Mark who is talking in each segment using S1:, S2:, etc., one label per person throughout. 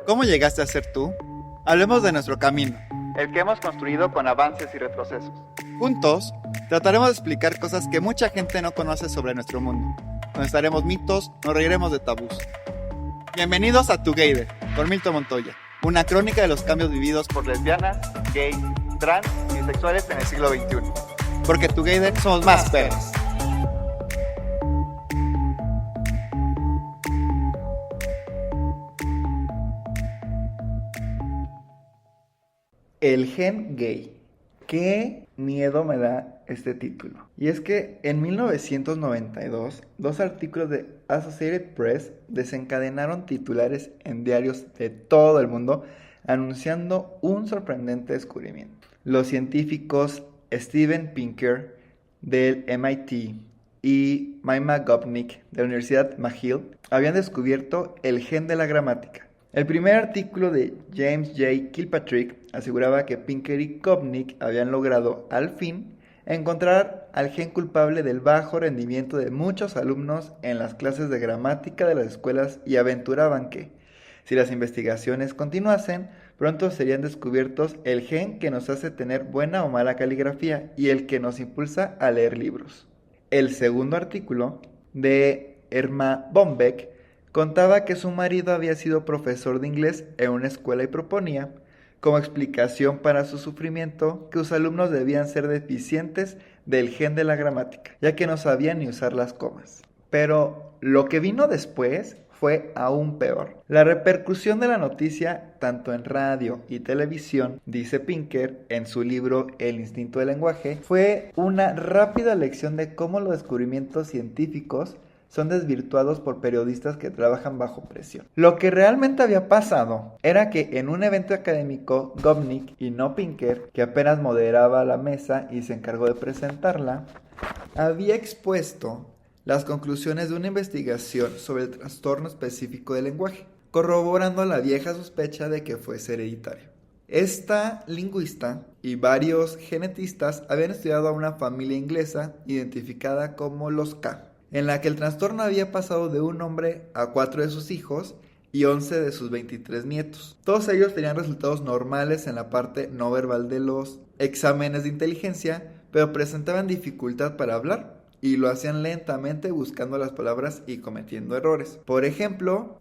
S1: ¿Cómo llegaste a ser tú? Hablemos de nuestro camino, el que hemos construido con avances y retrocesos. Juntos, trataremos de explicar cosas que mucha gente no conoce sobre nuestro mundo. Conoceremos mitos, nos reiremos de tabús. Bienvenidos a Together, con Milton Montoya, una crónica de los cambios vividos por lesbianas, gays, trans y bisexuales en el siglo XXI. Porque Together somos más perros. El gen gay. Qué miedo me da este título. Y es que en 1992, dos artículos de Associated Press desencadenaron titulares en diarios de todo el mundo anunciando un sorprendente descubrimiento. Los científicos Steven Pinker del MIT y Maima Gopnik de la Universidad McGill habían descubierto el gen de la gramática. El primer artículo de James J. Kilpatrick aseguraba que Pinker y Gopnik habían logrado, al fin, encontrar al gen culpable del bajo rendimiento de muchos alumnos en las clases de gramática de las escuelas y aventuraban que, si las investigaciones continuasen, pronto serían descubiertos el gen que nos hace tener buena o mala caligrafía y el que nos impulsa a leer libros. El segundo artículo, de Erma Bombeck, contaba que su marido había sido profesor de inglés en una escuela y proponía, como explicación para su sufrimiento, que sus alumnos debían ser deficientes del gen de la gramática, ya que no sabían ni usar las comas. Pero lo que vino después fue aún peor. La repercusión de la noticia, tanto en radio y televisión, dice Pinker en su libro El instinto del lenguaje, fue una rápida lección de cómo los descubrimientos científicos son desvirtuados por periodistas que trabajan bajo presión. Lo que realmente había pasado era que en un evento académico, Gopnik y no Pinker, que apenas moderaba la mesa y se encargó de presentarla, había expuesto las conclusiones de una investigación sobre el trastorno específico del lenguaje, corroborando la vieja sospecha de que fuese hereditario. Esta lingüista y varios genetistas habían estudiado a una familia inglesa identificada como los K, en la que el trastorno había pasado de un hombre a 4 de sus hijos y 11 de sus 23 nietos. Todos ellos tenían resultados normales en la parte no verbal de los exámenes de inteligencia, pero presentaban dificultad para hablar y lo hacían lentamente buscando las palabras y cometiendo errores. Por ejemplo,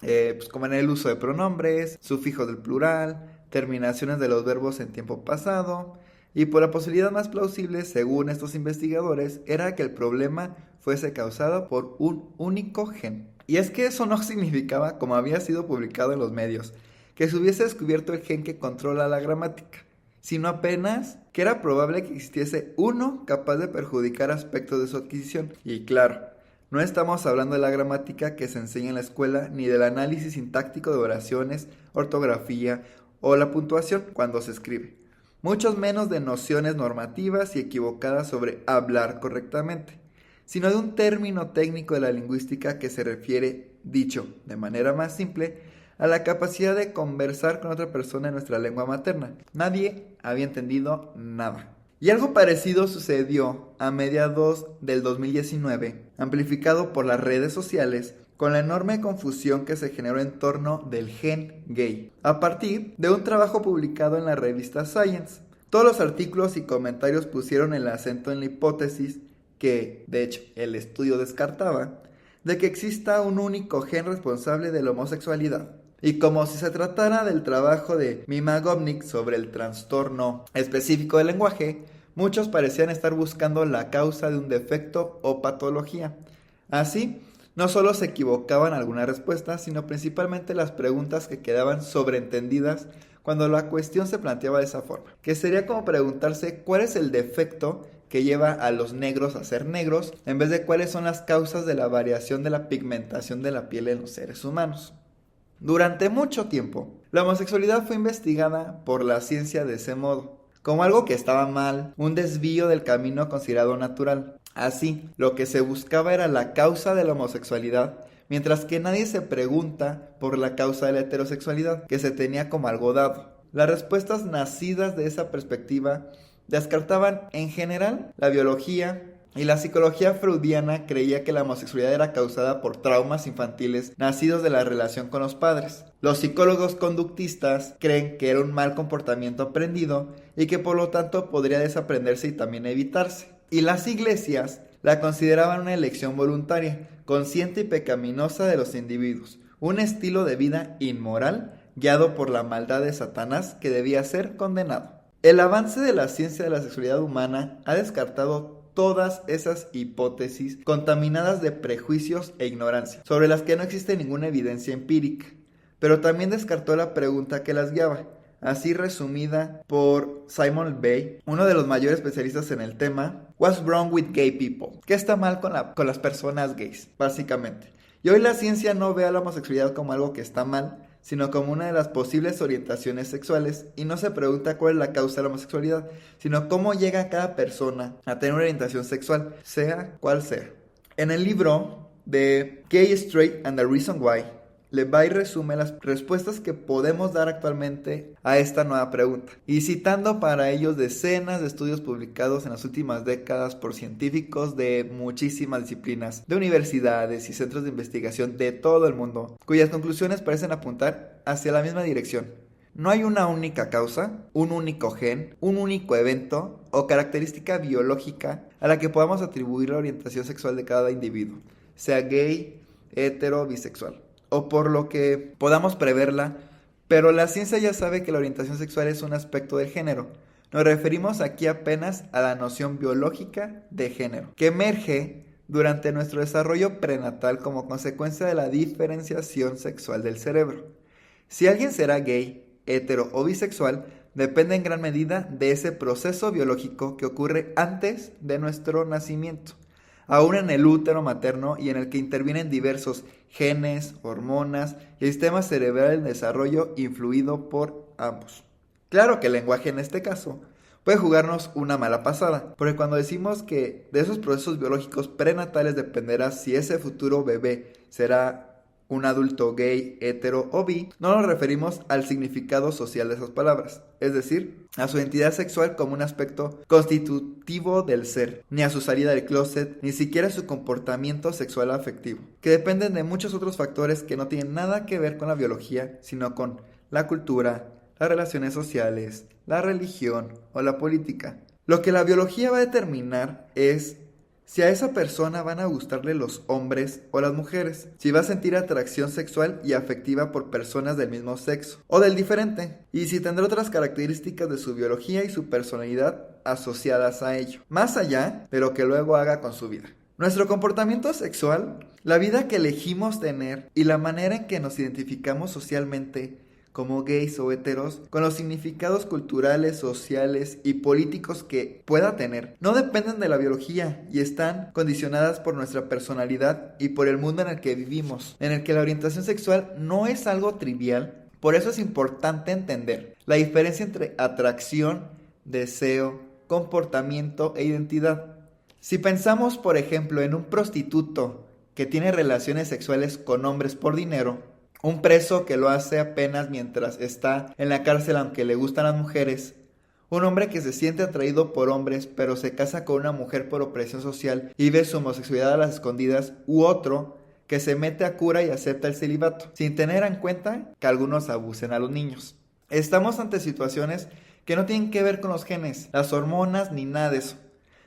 S1: como en el uso de pronombres, sufijos del plural, terminaciones de los verbos en tiempo pasado. Y por la posibilidad más plausible, según estos investigadores, era que el problema fuese causado por un único gen. Y es que eso no significaba, como había sido publicado en los medios, que se hubiese descubierto el gen que controla la gramática, sino apenas que era probable que existiese uno capaz de perjudicar aspectos de su adquisición. Y claro, no estamos hablando de la gramática que se enseña en la escuela, ni del análisis sintáctico de oraciones, ortografía o la puntuación cuando se escribe. Muchos menos de nociones normativas y equivocadas sobre hablar correctamente, sino de un término técnico de la lingüística que se refiere, dicho de manera más simple, a la capacidad de conversar con otra persona en nuestra lengua materna. Nadie había entendido nada. Y algo parecido sucedió a mediados del 2019, amplificado por las redes sociales, con la enorme confusión que se generó en torno del gen gay, a partir de un trabajo publicado en la revista Science. Todos los artículos y comentarios pusieron el acento en la hipótesis que, de hecho, el estudio descartaba, de que exista un único gen responsable de la homosexualidad. Y como si se tratara del trabajo de Maima Gopnik sobre el trastorno específico del lenguaje, muchos parecían estar buscando la causa de un defecto o patología. Así, no solo se equivocaban algunas respuestas, sino principalmente las preguntas que quedaban sobreentendidas cuando la cuestión se planteaba de esa forma, que sería como preguntarse cuál es el defecto que lleva a los negros a ser negros, en vez de cuáles son las causas de la variación de la pigmentación de la piel en los seres humanos. Durante mucho tiempo, la homosexualidad fue investigada por la ciencia de ese modo, como algo que estaba mal, un desvío del camino considerado natural. Así, lo que se buscaba era la causa de la homosexualidad, mientras que nadie se pregunta por la causa de la heterosexualidad, que se tenía como algo dado. Las respuestas nacidas de esa perspectiva descartaban en general la biología, Y la psicología freudiana creía que la homosexualidad era causada por traumas infantiles nacidos de la relación con los padres. Los psicólogos conductistas creen que era un mal comportamiento aprendido y que por lo tanto podría desaprenderse y también evitarse. Y las iglesias la consideraban una elección voluntaria, consciente y pecaminosa de los individuos, un estilo de vida inmoral guiado por la maldad de Satanás que debía ser condenado. El avance de la ciencia de la sexualidad humana ha descartado todas esas hipótesis contaminadas de prejuicios e ignorancia, sobre las que no existe ninguna evidencia empírica, pero también descartó la pregunta que las guiaba, así resumida por Simon Bay, uno de los mayores especialistas en el tema: What's wrong with gay people? ¿Qué está mal con las personas gays? Básicamente. Y hoy la ciencia no ve a la homosexualidad como algo que está mal, sino como una de las posibles orientaciones sexuales, y no se pregunta cuál es la causa de la homosexualidad, sino cómo llega cada persona a tener una orientación sexual, sea cual sea. En el libro de Gay, Straight and the Reason Why, Levy resume las respuestas que podemos dar actualmente a esta nueva pregunta, y citando para ellos decenas de estudios publicados en las últimas décadas por científicos de muchísimas disciplinas, de universidades y centros de investigación de todo el mundo, cuyas conclusiones parecen apuntar hacia la misma dirección. No hay una única causa, un único gen, un único evento o característica biológica a la que podamos atribuir la orientación sexual de cada individuo, sea gay, hetero o bisexual, o por lo que podamos preverla, pero la ciencia ya sabe que la orientación sexual es un aspecto del género. Nos referimos aquí apenas a la noción biológica de género, que emerge durante nuestro desarrollo prenatal como consecuencia de la diferenciación sexual del cerebro. Si alguien será gay, hetero o bisexual, depende en gran medida de ese proceso biológico que ocurre antes de nuestro nacimiento, aún en el útero materno, y en el que intervienen diversos genes, hormonas y el sistema cerebral en desarrollo influido por ambos. Claro que el lenguaje en este caso puede jugarnos una mala pasada, porque cuando decimos que de esos procesos biológicos prenatales dependerá si ese futuro bebé será un adulto gay, hetero o bi, no nos referimos al significado social de esas palabras, es decir, a su identidad sexual como un aspecto constitutivo del ser, ni a su salida del closet, ni siquiera a su comportamiento sexual afectivo, que dependen de muchos otros factores que no tienen nada que ver con la biología, sino con la cultura, las relaciones sociales, la religión o la política. Lo que la biología va a determinar es si a esa persona van a gustarle los hombres o las mujeres, si va a sentir atracción sexual y afectiva por personas del mismo sexo o del diferente, y si tendrá otras características de su biología y su personalidad asociadas a ello, más allá de lo que luego haga con su vida. Nuestro comportamiento sexual, la vida que elegimos tener y la manera en que nos identificamos socialmente como gays o heteros, con los significados culturales, sociales y políticos que pueda tener, no dependen de la biología y están condicionadas por nuestra personalidad y por el mundo en el que vivimos, en el que la orientación sexual no es algo trivial. Por eso es importante entender la diferencia entre atracción, deseo, comportamiento e identidad. Si pensamos, por ejemplo, en un prostituto que tiene relaciones sexuales con hombres por dinero, un preso que lo hace apenas mientras está en la cárcel aunque le gustan las mujeres, un hombre que se siente atraído por hombres pero se casa con una mujer por opresión social y ve su homosexualidad a las escondidas, u otro que se mete a cura y acepta el celibato, sin tener en cuenta que algunos abusen a los niños. Estamos ante situaciones que no tienen que ver con los genes, las hormonas ni nada de eso.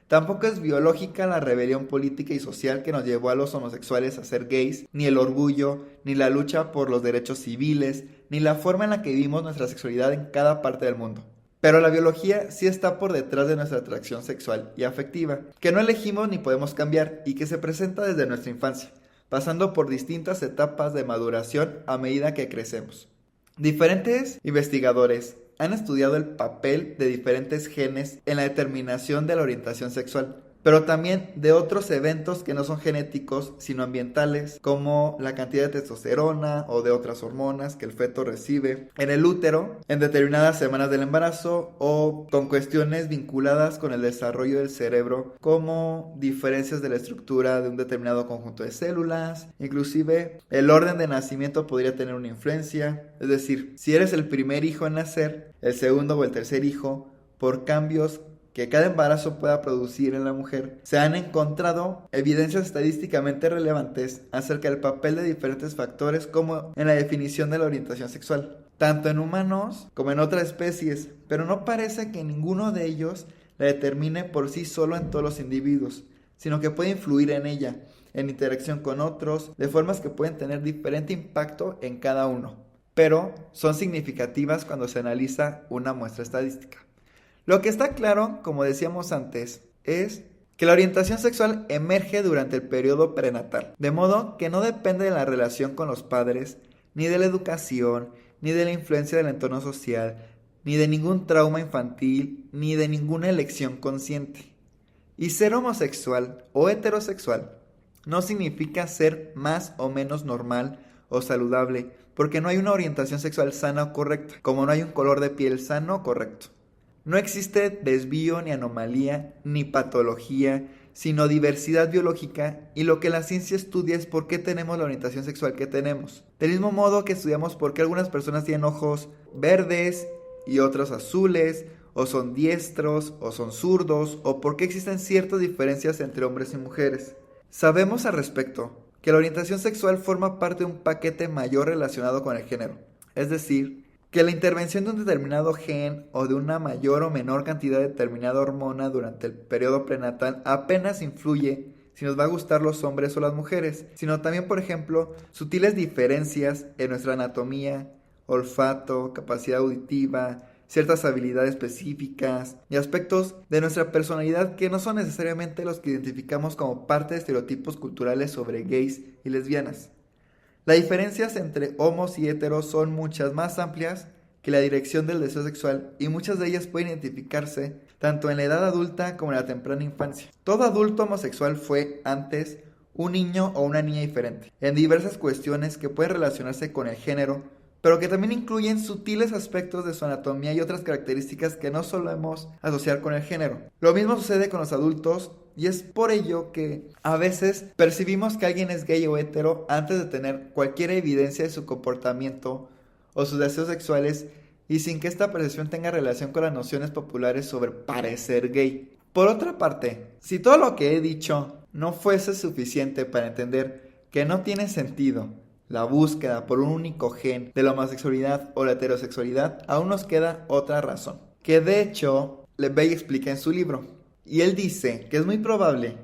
S1: Tampoco es biológica la rebelión política y social que nos llevó a los homosexuales a ser gays, ni el orgullo, ni la lucha por los derechos civiles, ni la forma en la que vivimos nuestra sexualidad en cada parte del mundo. Pero la biología sí está por detrás de nuestra atracción sexual y afectiva, que no elegimos ni podemos cambiar y que se presenta desde nuestra infancia, pasando por distintas etapas de maduración a medida que crecemos. Diferentes investigadores han estudiado el papel de diferentes genes en la determinación de la orientación sexual, pero también de otros eventos que no son genéticos, sino ambientales, como la cantidad de testosterona o de otras hormonas que el feto recibe en el útero en determinadas semanas del embarazo, o con cuestiones vinculadas con el desarrollo del cerebro, como diferencias de la estructura de un determinado conjunto de células. Inclusive el orden de nacimiento podría tener una influencia, es decir, si eres el primer hijo en nacer, el segundo o el tercer hijo, por cambios que cada embarazo pueda producir en la mujer, se han encontrado evidencias estadísticamente relevantes acerca del papel de diferentes factores como en la definición de la orientación sexual, tanto en humanos como en otras especies, pero no parece que ninguno de ellos la determine por sí solo en todos los individuos, sino que puede influir en ella, en interacción con otros, de formas que pueden tener diferente impacto en cada uno, pero son significativas cuando se analiza una muestra estadística. Lo que está claro, como decíamos antes, es que la orientación sexual emerge durante el periodo prenatal, de modo que no depende de la relación con los padres, ni de la educación, ni de la influencia del entorno social, ni de ningún trauma infantil, ni de ninguna elección consciente. Y ser homosexual o heterosexual no significa ser más o menos normal o saludable, porque no hay una orientación sexual sana o correcta, como no hay un color de piel sano o correcto. No existe desvío ni anomalía ni patología, sino diversidad biológica, y lo que la ciencia estudia es por qué tenemos la orientación sexual que tenemos. Del mismo modo que estudiamos por qué algunas personas tienen ojos verdes y otros azules, o son diestros, o son zurdos, o por qué existen ciertas diferencias entre hombres y mujeres. Sabemos al respecto que la orientación sexual forma parte de un paquete mayor relacionado con el género, es decir, que la intervención de un determinado gen o de una mayor o menor cantidad de determinada hormona durante el periodo prenatal apenas influye si nos va a gustar los hombres o las mujeres, sino también, por ejemplo, sutiles diferencias en nuestra anatomía, olfato, capacidad auditiva, ciertas habilidades específicas y aspectos de nuestra personalidad que no son necesariamente los que identificamos como parte de estereotipos culturales sobre gays y lesbianas. Las diferencias entre homos y heteros son muchas más amplias que la dirección del deseo sexual, y muchas de ellas pueden identificarse tanto en la edad adulta como en la temprana infancia. Todo adulto homosexual fue antes un niño o una niña diferente, en diversas cuestiones que pueden relacionarse con el género, pero que también incluyen sutiles aspectos de su anatomía y otras características que no solemos asociar con el género. Lo mismo sucede con los adultos, y es por ello que a veces percibimos que alguien es gay o hetero antes de tener cualquier evidencia de su comportamiento o sus deseos sexuales, y sin que esta percepción tenga relación con las nociones populares sobre parecer gay. Por otra parte, si todo lo que he dicho no fuese suficiente para entender que no tiene sentido la búsqueda por un único gen de la homosexualidad o la heterosexualidad, aún nos queda otra razón, que de hecho Lebey explica en su libro. Y él dice que es muy probable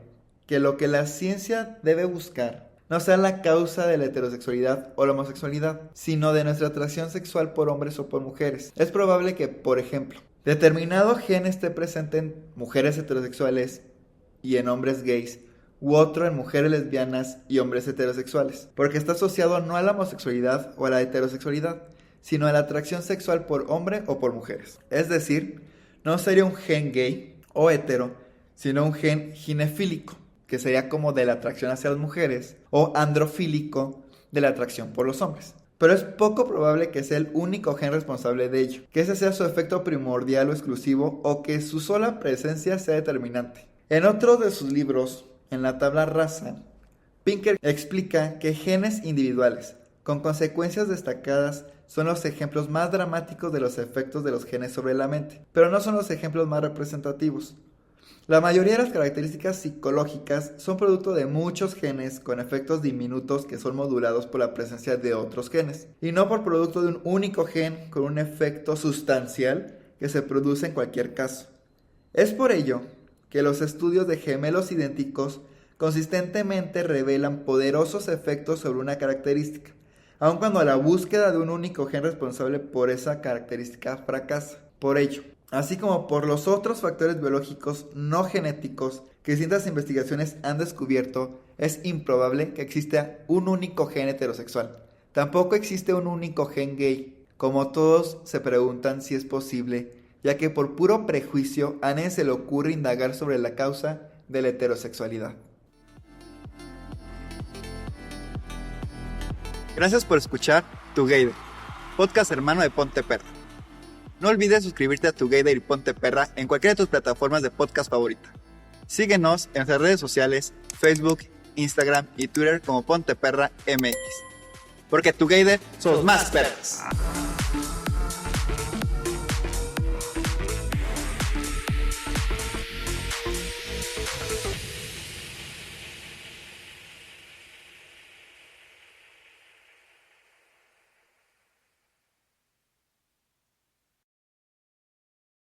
S1: que lo que la ciencia debe buscar no sea la causa de la heterosexualidad o la homosexualidad, sino de nuestra atracción sexual por hombres o por mujeres. Es probable que, por ejemplo, determinado gen esté presente en mujeres heterosexuales y en hombres gays, u otro en mujeres lesbianas y hombres heterosexuales, porque está asociado no a la homosexualidad o a la heterosexualidad, sino a la atracción sexual por hombre o por mujeres. Es decir, no sería un gen gay o hetero, sino un gen ginefílico, que sería como de la atracción hacia las mujeres, o androfílico, de la atracción por los hombres. Pero es poco probable que sea el único gen responsable de ello, que ese sea su efecto primordial o exclusivo, o que su sola presencia sea determinante. En otro de sus libros, en la tabla rasa, Pinker explica que genes individuales, con consecuencias destacadas, son los ejemplos más dramáticos de los efectos de los genes sobre la mente, pero no son los ejemplos más representativos. La mayoría de las características psicológicas son producto de muchos genes con efectos diminutos que son modulados por la presencia de otros genes, y no por producto de un único gen con un efecto sustancial que se produce en cualquier caso. Es por ello que los estudios de gemelos idénticos consistentemente revelan poderosos efectos sobre una característica, aun cuando la búsqueda de un único gen responsable por esa característica fracasa. Por ello, así como por los otros factores biológicos no genéticos que distintas investigaciones han descubierto, es improbable que exista un único gen heterosexual. Tampoco existe un único gen gay, como todos se preguntan si es posible, ya que por puro prejuicio a nadie se le ocurre indagar sobre la causa de la heterosexualidad. Gracias por escuchar Together, podcast hermano de Ponte Perra. No olvides suscribirte a Together y Ponte Perra en cualquiera de tus plataformas de podcast favorita. Síguenos en nuestras redes sociales, Facebook, Instagram y Twitter como Ponte Perra MX. Porque Together somos más perras.